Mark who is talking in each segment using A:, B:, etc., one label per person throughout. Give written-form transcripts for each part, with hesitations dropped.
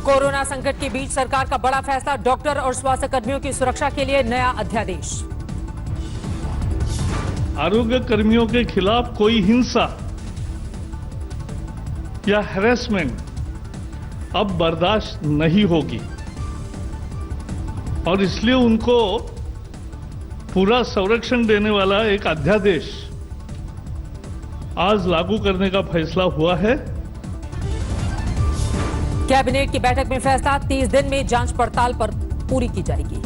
A: Corona संकट के बीच सरकार का बड़ा फैसला, डॉक्टर और स्वास्थ्य कर्मियों की सुरक्षा के लिए नया अध्यादेश।
B: आरोग्य कर्मियों के खिलाफ कोई हिंसा या हैरेसमेंट अब बर्दाश्त नहीं होगी और इसलिए उनको पूरा संरक्षण देने वाला एक अध्यादेश आज लागू करने का फैसला हुआ है।
A: कैबिनेट की बैठक में फैसला, 30 दिन में जांच पड़ताल पर पूरी की जाएगी।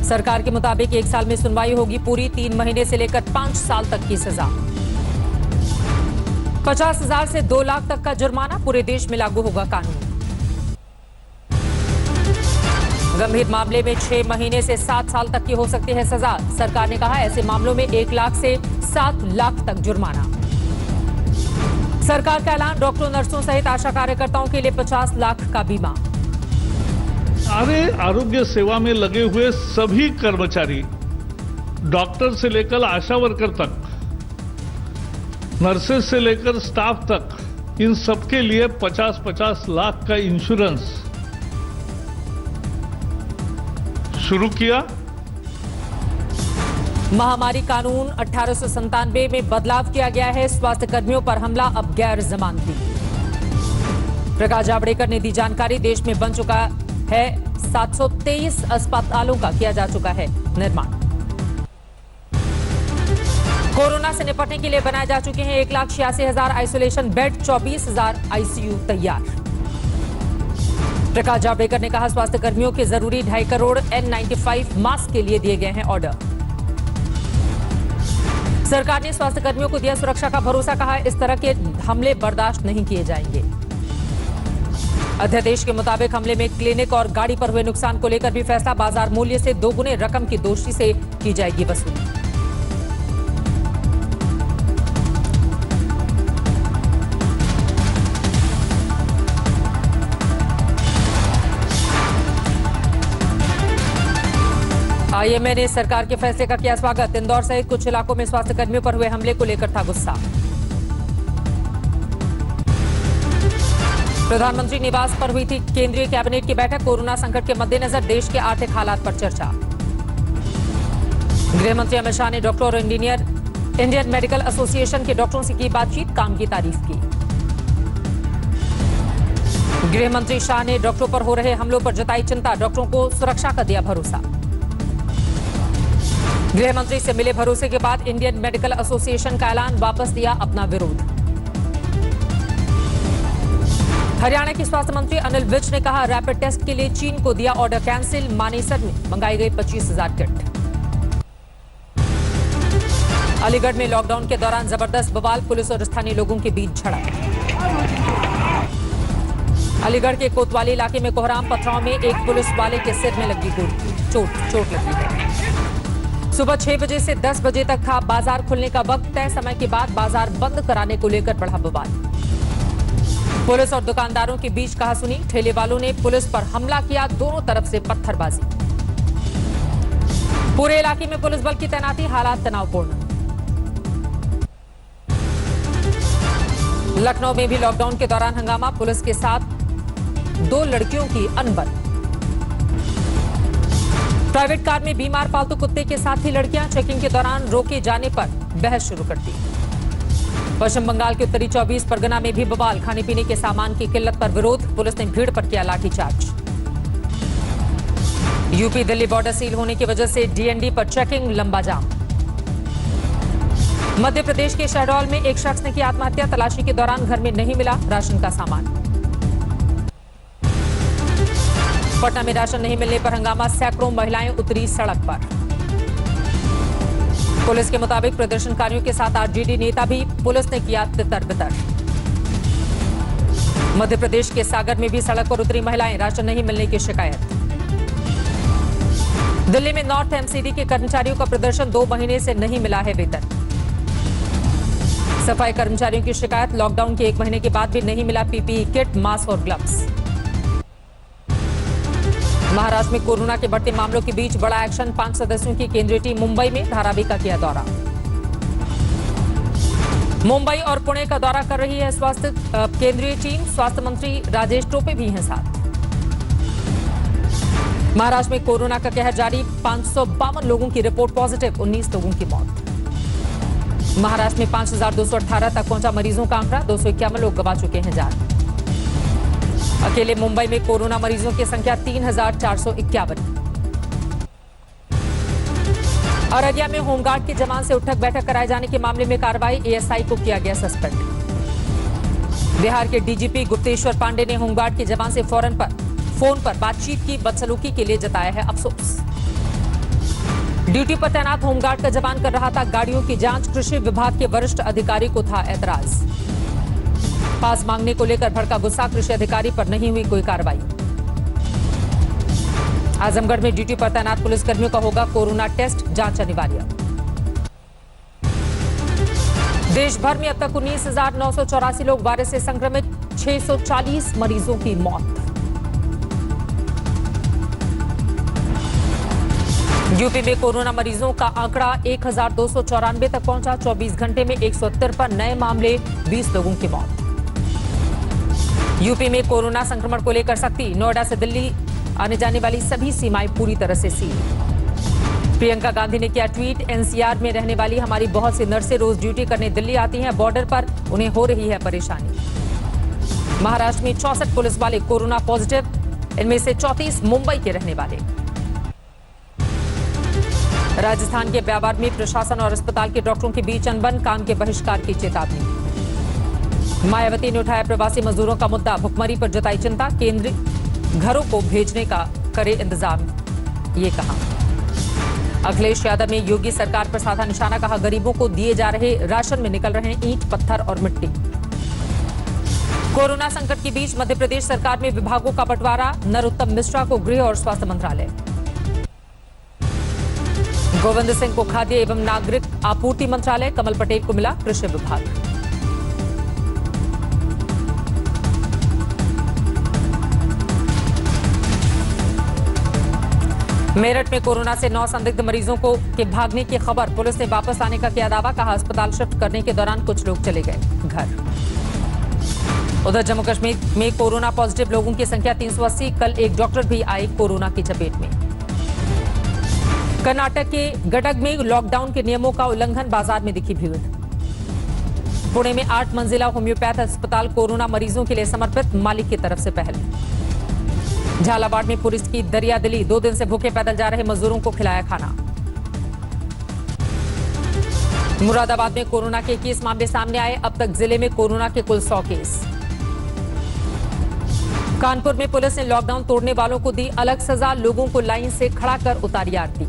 A: सरकार के मुताबिक 1 साल में सुनवाई होगी पूरी, 3 महीने से लेकर 5 साल तक की सजा। 50,000 से 2 लाख तक का जुर्माना, पूरे देश में लागू होगा कानून। गंभीर मामले में 6 महीने से 7 साल तक की हो सकती है सजा। सरकार ने कहा ऐसे मामलों में 1 लाख से 7 लाख तक जुर्माना। सरकार का ऐलान, डॉक्टरों, नर्सों सहित आशा कार्यकर्ताओं के लिए 50 लाख का बीमा।
B: सारे आरोग्य सेवा में लगे हुए सभी कर्मचारी, डॉक्टर से लेकर आशा वर्कर तक, नर्सेज से लेकर स्टाफ तक, इन सबके लिए 50-50 लाख का इंश्योरेंस शुरू किया।
A: महामारी कानून 1897 में बदलाव किया गया है। स्वास्थ्य कर्मियों पर हमला अब गैर जमानती। प्रकाश जावड़ेकर ने दी जानकारी, देश में बन चुका है 723 अस्पतालों का किया जा चुका है निर्माण। कोरोना से निपटने के लिए बनाए जा चुके हैं 1,86,000 आइसोलेशन बेड, 24,000 आईसीयू तैयार। प्रकाश जावड़ेकर ने कहा स्वास्थ्य कर्मियों के जरूरी 2.5 करोड़ N95 मास्क के लिए दिए गए हैं ऑर्डर। सरकार ने स्वास्थ्य कर्मियों को दिया सुरक्षा का भरोसा, कहा इस तरह के हमले बर्दाश्त नहीं किए जाएंगे। अध्यादेश के मुताबिक हमले में क्लिनिक और गाड़ी पर हुए नुकसान को लेकर भी फैसला, बाजार मूल्य से 2 गुने रकम की दोषी से की जाएगी वसूली। आईएमए ने सरकार के फैसले का किया स्वागत। इंदौर सहित कुछ इलाकों में स्वास्थ्य कर्मियों पर हुए हमले को लेकर था गुस्सा। प्रधानमंत्री निवास पर हुई थी केंद्रीय कैबिनेट की बैठक, कोरोना संकट के मद्देनजर देश के आर्थिक हालात पर चर्चा। गृह मंत्री अमित शाह ने डॉक्टर और इंडियन मेडिकल एसोसिएशन के डॉक्टरों से की बातचीत, काम की तारीफ की। गृह मंत्री शाह ने डॉक्टरों पर हो रहे हमलों पर जताई चिंता, डॉक्टरों को सुरक्षा का दिया भरोसा। गृह मंत्री से मिले भरोसे के बाद इंडियन मेडिकल एसोसिएशन का ऐलान, वापस लिया अपना विरोध। हरियाणा के स्वास्थ्य मंत्री अनिल विज ने कहा रैपिड टेस्ट के लिए चीन को दिया ऑर्डर कैंसिल, मानेसर में मंगाई गई 25,000 किट। अलीगढ़ में लॉकडाउन के दौरान जबरदस्त बवाल, पुलिस और स्थानीय लोगों के बीच झड़प। अलीगढ़ के कोतवाली इलाके में कोहराम पथराव में एक पुलिस वाले के सिर में लगी चोट लगी है। सुबह 6 बजे से 10 बजे तक था बाजार खुलने का वक्त, तय समय के बाद बाजार बंद कराने को लेकर बढ़ा बवाल। पुलिस और दुकानदारों के बीच कहासुनी, ठेले वालों ने पुलिस पर हमला किया, दोनों तरफ से पत्थरबाजी। पूरे इलाके में पुलिस बल की तैनाती, हालात तनावपूर्ण। लखनऊ में भी लॉकडाउन के दौरान हंगामा, पुलिस के साथ 2 लड़कियों की अनबन। प्राइवेट कार में बीमार पालतू कुत्ते के साथ ही लड़कियां, चेकिंग के दौरान रोके जाने पर बहस शुरू कर दी। पश्चिम बंगाल के उत्तरी 24 परगना में भी बवाल, खाने पीने के सामान की किल्लत पर विरोध, पुलिस ने भीड़ पर किया lathicharge. UP Delhi border seal होने की वजह से डीएनडी पर चेकिंग, लंबा जाम। मध्य प्रदेश के शहडोल में एक शख्स ने की आत्महत्या, तलाशी के दौरान घर में नहीं मिला राशन का सामान। पटना में राशन नहीं मिलने पर हंगामा, सैकड़ों महिलाएं उतरी सड़क पर। पुलिस के मुताबिक प्रदर्शनकारियों के साथ आरजेडी नेता भी, पुलिस ने किया तितर-बितर। मध्य प्रदेश के सागर में भी सड़क पर उतरी महिलाएं, राशन नहीं मिलने की शिकायत। दिल्ली में नॉर्थ एमसीडी के कर्मचारियों का प्रदर्शन, 2 महीने से नहीं मिला है वेतन। सफाई कर्मचारियों की शिकायत, लॉकडाउन के 1 महीने के बाद भी नहीं मिला पीपीई किट, मास्क और ग्लव्स। महाराष्ट्र में कोरोना के बढ़ते मामलों के बीच बड़ा एक्शन, 5 सदस्यों की केंद्रीय टीम मुंबई में, धारावी का किया दौरा। मुंबई और पुणे का दौरा कर रही है स्वास्थ्य केंद्रीय टीम। स्वास्थ्य मंत्री राजेश टोपे भी हैं साथ। महाराष्ट्र में कोरोना का कहर जारी, 552 लोगों की रिपोर्ट पॉजिटिव, 19 लोगों की मौत। महाराष्ट्र में 5218 तक पहुंचा मरीजों का आंकड़ा, 251 लोग गंवा चुके हैं जान। अकेले मुंबई में कोरोना मरीजों की संख्या 3451। अररिया में होमगार्ड के जवान से उठक बैठक कराए जाने के मामले में कार्रवाई, एएसआई को किया गया सस्पेंड। बिहार के डीजीपी गुप्तेश्वर पांडे ने होमगार्ड के जवान से फोन पर बातचीत की, बदसलूकी के लिए जताया है अफसोस। ड्यूटी पर तैनात होमगार्ड का जवान कर रहा था गाड़ियों की जांच, कृषि विभाग के वरिष्ठ अधिकारी को था ऐतराज। पास मांगने को लेकर भड़का गुस्सा, कृषि अधिकारी पर नहीं हुई कोई कार्रवाई। आजमगढ़ में ड्यूटी पर तैनात पुलिसकर्मियों का होगा कोरोना टेस्ट, जांच अनिवार्य। देश भर में अब तक 19,984 लोग वायरस से संक्रमित, 640 मरीजों की मौत। यूपी में कोरोना मरीजों का आंकड़ा 1294 तक पहुंचा, 24 घंटे में 153 नए मामले, 20 लोगों की मौत। यूपी में कोरोना संक्रमण को लेकर सख्ती, नोएडा से दिल्ली आने जाने वाली सभी सीमाएं पूरी तरह से सील। प्रियंका गांधी ने किया ट्वीट, एनसीआर में रहने वाली हमारी बहुत सी नर्सें रोज ड्यूटी करने दिल्ली आती हैं, बॉर्डर पर उन्हें हो रही है परेशानी। महाराष्ट्र में 64 पुलिस वाले कोरोना पॉजिटिव, इनमें से 34 मुंबई के रहने वाले। राजस्थान के ब्यावर में प्रशासन और अस्पताल के डॉक्टरों के बीच अनबन, काम के बहिष्कार की चेतावनी। मायावती ने उठाया प्रवासी मजदूरों का मुद्दा, भुखमरी पर जताई चिंता, केंद्र घरों को भेजने का करे इंतजाम, ये कहा। अखिलेश यादव ने योगी सरकार पर साधा निशाना, कहा गरीबों को दिए जा रहे राशन में निकल रहे हैं ईंट, पत्थर और मिट्टी। कोरोना संकट के बीच मध्य प्रदेश सरकार में विभागों का बंटवारा, नरोत्तम मिश्रा को गृह और स्वास्थ्य मंत्रालय। गोविंद सिंह को खाद्य एवं नागरिक आपूर्ति मंत्रालय, कमल पटेल को मिला कृषि विभाग। मेरठ में कोरोना से 9 संदिग्ध मरीजों के भागने की खबर, पुलिस ने वापस आने का किया दावा, कहा अस्पताल शिफ्ट करने के दौरान कुछ लोग चले गए घर। उधर जम्मू कश्मीर में कोरोना पॉजिटिव लोगों की संख्या 380, कल एक डॉक्टर भी आए कोरोना की चपेट में। कर्नाटक के गडग में लॉकडाउन के नियमों का उल्लंघन, बाजार में दिखी भीड़। पुणे में 8 मंजिला होम्योपैथ अस्पताल कोरोना मरीजों के लिए समर्पित, मालिक की तरफ से पहल। झालावाड़ में पुलिस की दरियादिली, 2 दिन से भूखे पैदल जा रहे मजदूरों को खिलाया खाना। मुरादाबाद में कोरोना के 21 मामले सामने आए, अब तक जिले में कोरोना के कुल 100 केस। कानपुर में पुलिस ने लॉकडाउन तोड़ने वालों को दी अलग सजा, लोगों को लाइन से खड़ा कर उतारी आरती।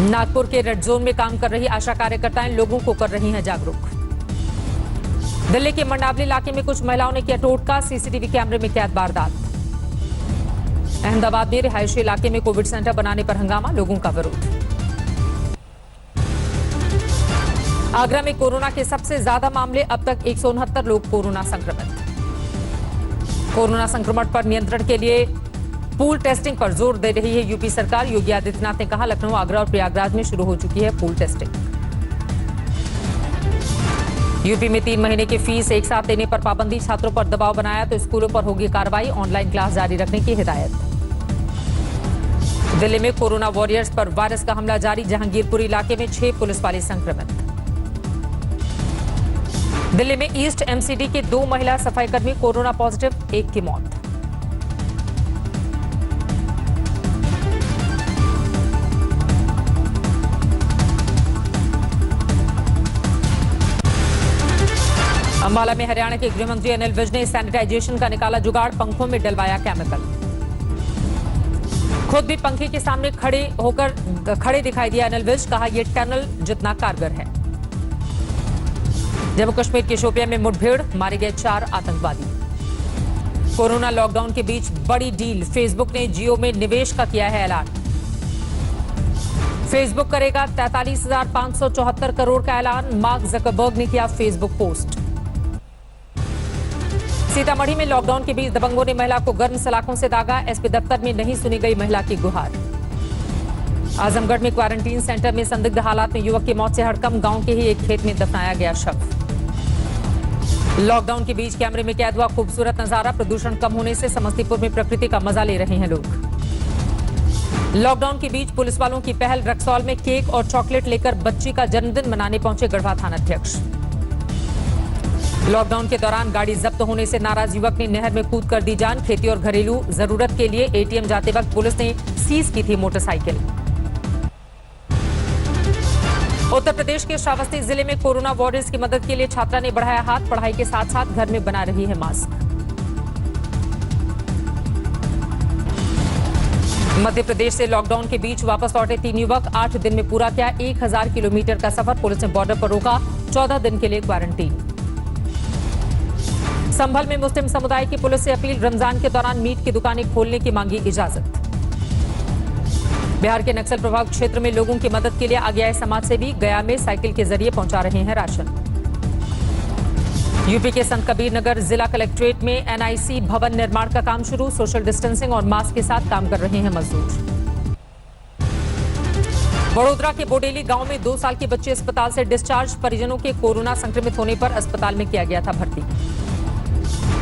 A: नागपुर के रेड जोन में काम कर रही आशा कार्यकर्ताएं लोगों को कर रही हैं जागरूक। दिल्ली के मंडावली इलाके में कुछ महिलाओं ने किया टोटका, सीसीटीवी कैमरे में कैद वारदात। अहमदाबाद में रिहायशी इलाके में कोविड सेंटर बनाने पर हंगामा, लोगों का विरोध। आगरा में कोरोना के सबसे ज्यादा मामले, अब तक 169 लोग कोरोना संक्रमित। कोरोना संक्रमण पर नियंत्रण के लिए पूल टेस्टिंग पर जोर दे रही है यूपी सरकार। योगी आदित्यनाथ ने कहा लखनऊ, आगरा और प्रयागराज में शुरू हो चुकी है पूल टेस्टिंग। यूपी में 3 महीने की फीस एक साथ देने पर पाबंदी, छात्रों पर दबाव बनाया तो स्कूलों पर होगी कार्रवाई, ऑनलाइन क्लास जारी रखने की हिदायत। दिल्ली में कोरोना वॉरियर्स पर वायरस का हमला जारी, जहांगीरपुर इलाके में 6 पुलिस वाले संक्रमित। दिल्ली में ईस्ट एमसीडी के 2 महिला सफाईकर्मी कोरोना पॉजिटिव, 1 की मौत। अंबाला में हरियाणा के गृह मंत्री अनिल विज ने सैनिटाइजेशन का निकाला जुगाड़, पंखों में डलवाया केमिकल। खुद भी पंखे के सामने खड़े दिखाई दिया अनिल विज, कहा यह टनल जितना कारगर है। जम्मू कश्मीर के शोपियां में मुठभेड़, मारे गए 4 आतंकवादी। कोरोना लॉकडाउन के बीच बड़ी डील, फेसबुक ने जियो में निवेश का किया है ऐलान। फेसबुक करेगा 43,574 करोड़ का ऐलान, मार्क जकरबर्ग ने किया फेसबुक पोस्ट। सीतामढ़ी में लॉकडाउन के बीच दबंगों ने महिला को गर्म सलाखों से दागा, एसपी दफ्तर में नहीं सुनी गई महिला की गुहार। आजमगढ़ में क्वारंटीन सेंटर में संदिग्ध हालात में युवक की मौत से हड़कंप, गांव के ही एक खेत में दफनाया गया शव। लॉकडाउन के बीच कैमरे में कैद हुआ खूबसूरत नजारा, प्रदूषण कम होने से समस्तीपुर में प्रकृति का मजा ले रहे हैं लोग। लॉकडाउन के बीच पुलिस वालों की पहल, रक्सौल में केक और चॉकलेट लेकर बच्ची का जन्मदिन मनाने पहुंचे गढ़वा थानाध्यक्ष। लॉकडाउन के दौरान गाड़ी जब्त होने से नाराज युवक ने नहर में कूद कर दी जान, खेती और घरेलू जरूरत के लिए एटीएम जाते वक्त पुलिस ने सीज की थी मोटरसाइकिल। उत्तर प्रदेश के श्रावस्ती जिले में कोरोना वॉरियर्स की मदद के लिए छात्रा ने बढ़ाया हाथ, पढ़ाई के साथ साथ घर में बना रही है मास्क। मध्य प्रदेश से लॉकडाउन के बीच वापस लौटे 3 युवक, 8 दिन में पूरा किया 1000 किलोमीटर का सफर, पुलिस ने बॉर्डर पर रोका, 14 दिन के लिए क्वारंटीन। संभल में मुस्लिम समुदाय की पुलिस से अपील, रमजान के दौरान मीट की दुकानें खोलने की मांगी इजाजत। बिहार के नक्सल प्रभावित क्षेत्र में लोगों की मदद के लिए आगे आए समाजसेवी, गया में साइकिल के जरिए पहुंचा रहे हैं राशन। यूपी के संत कबीर नगर जिला कलेक्ट्रेट में एनआईसी भवन निर्माण का काम शुरू, सोशल डिस्टेंसिंग और मास्क के साथ काम कर रहे हैं मजदूर। वडोदरा के बोडेली गांव में 2 साल के बच्चे अस्पताल से डिस्चार्ज, परिजनों के कोरोना संक्रमित होने पर अस्पताल में किया गया था भर्ती।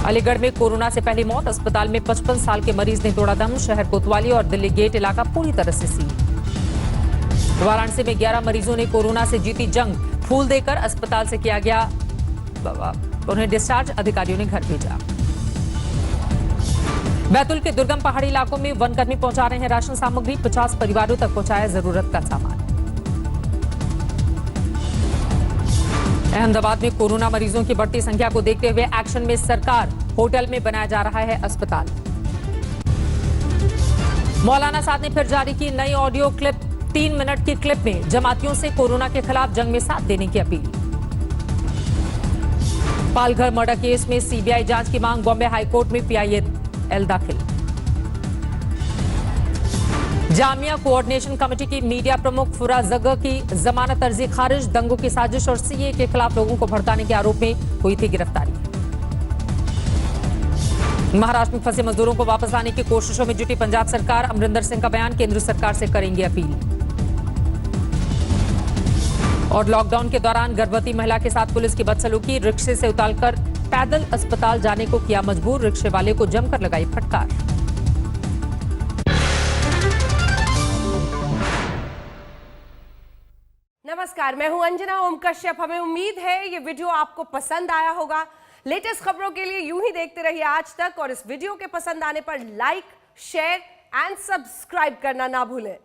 A: अलीगढ़ में कोरोना से पहली मौत, अस्पताल में 55 साल के मरीज ने तोड़ा दम, शहर कोतवाली और दिल्ली गेट इलाका पूरी तरह से सील। वाराणसी में 11 मरीजों ने कोरोना से जीती जंग, फूल देकर अस्पताल से किया गया उन्हें डिस्चार्ज, अधिकारियों ने घर भेजा। बैतूल के दुर्गम पहाड़ी इलाकों में वनकर्मी पहुंचा रहे हैं राशन सामग्री, 50 परिवारों तक पहुंचाया जरूरत का सामान। अहमदाबाद में कोरोना मरीजों की बढ़ती संख्या को देखते हुए एक्शन में सरकार, होटल में बनाया जा रहा है अस्पताल। मौलाना साद ने फिर जारी की नई ऑडियो क्लिप, 3 मिनट की क्लिप में जमातियों से कोरोना के खिलाफ जंग में साथ देने की अपील। पालघर मर्डर केस में सीबीआई जांच की मांग, बॉम्बे हाईकोर्ट में पीआईएल दाखिल। जामिया कोऑर्डिनेशन कमेटी की मीडिया प्रमुख फुरा जगर की जमानत अर्जी खारिज, दंगों की साजिश और सीए के खिलाफ लोगों को भड़काने के आरोप में हुई थी गिरफ्तारी। महाराष्ट्र में फंसे मजदूरों को वापस लाने की कोशिशों में जुटी पंजाब सरकार, अमरिंदर सिंह का बयान, केंद्र सरकार से करेंगे अपील। और लॉकडाउन के दौरान गर्भवती महिला के साथ पुलिस की बदसलूकी, रिक्शे से उतारकर पैदल अस्पताल जाने को किया मजबूर, रिक्शे वाले को जमकर लगाई फटकार।
C: नमस्कार, मैं हूं अंजना ओम कश्यप। हमें उम्मीद है ये वीडियो आपको पसंद आया होगा। लेटेस्ट खबरों के लिए यूं ही देखते रहिए आज तक, और इस वीडियो के पसंद आने पर लाइक, शेयर एंड सब्सक्राइब करना ना भूलें।